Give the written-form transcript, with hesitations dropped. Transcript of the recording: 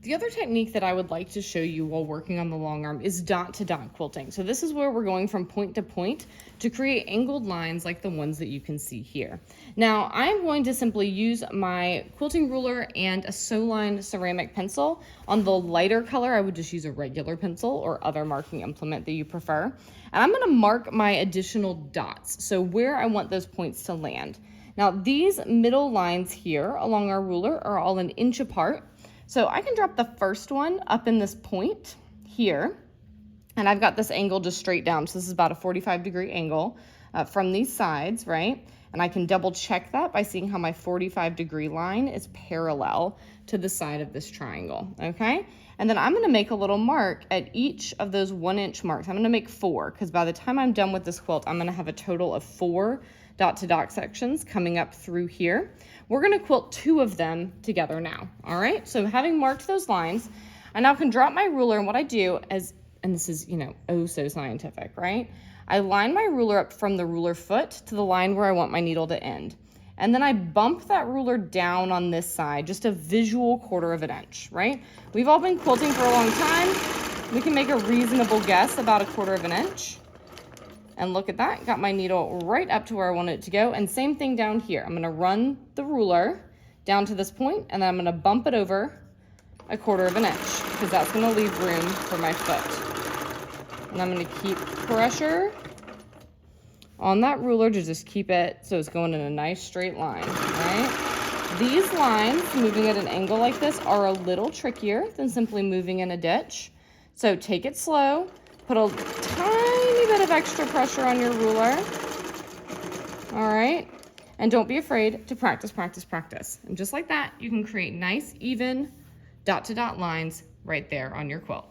The other technique that I would like to show you while working on the long arm is dot to dot quilting. So this is where we're going from point to point to create angled lines like the ones that you can see here. Now I'm going to simply use my quilting ruler and a Soline ceramic pencil. On the lighter color, I would just use a regular pencil or other marking implement that you prefer. And I'm gonna mark my additional dots, so where I want those points to land. Now these middle lines here along our ruler are all 1 inch apart. So I can drop the first one up in this point here, and I've got this angle just straight down. So this is about a 45-degree angle from these sides, right? And I can double check that by seeing how my 45-degree line is parallel to the side of this triangle, okay? And then I'm gonna make a little mark at each of those 1 inch marks. I'm gonna make 4, because by the time I'm done with this quilt, I'm gonna have a total of 4 dot to dot sections coming up through here. We're gonna quilt 2 of them together now, all right? So having marked those lines, I now can drop my ruler, and what I do is, and this is, you know, oh so scientific, right? I line my ruler up from the ruler foot to the line where I want my needle to end. And then I bump that ruler down on this side, just a visual 1/4 of an inch, right? We've all been quilting for a long time. We can make a reasonable guess about a 1/4 of an inch. And look at that, got my needle right up to where I want it to go. And same thing down here. I'm gonna run the ruler down to this point, and then I'm gonna bump it over a 1/4 of an inch, because that's gonna leave room for my foot. And I'm gonna keep pressure on that ruler to just keep it so it's going in a nice straight line, right? These lines, moving at an angle like this, are a little trickier than simply moving in a ditch. So take it slow, put a tiny bit of extra pressure on your ruler, all right? And don't be afraid to practice, practice, practice. And just like that, you can create nice, even dot to dot lines right there on your quilt.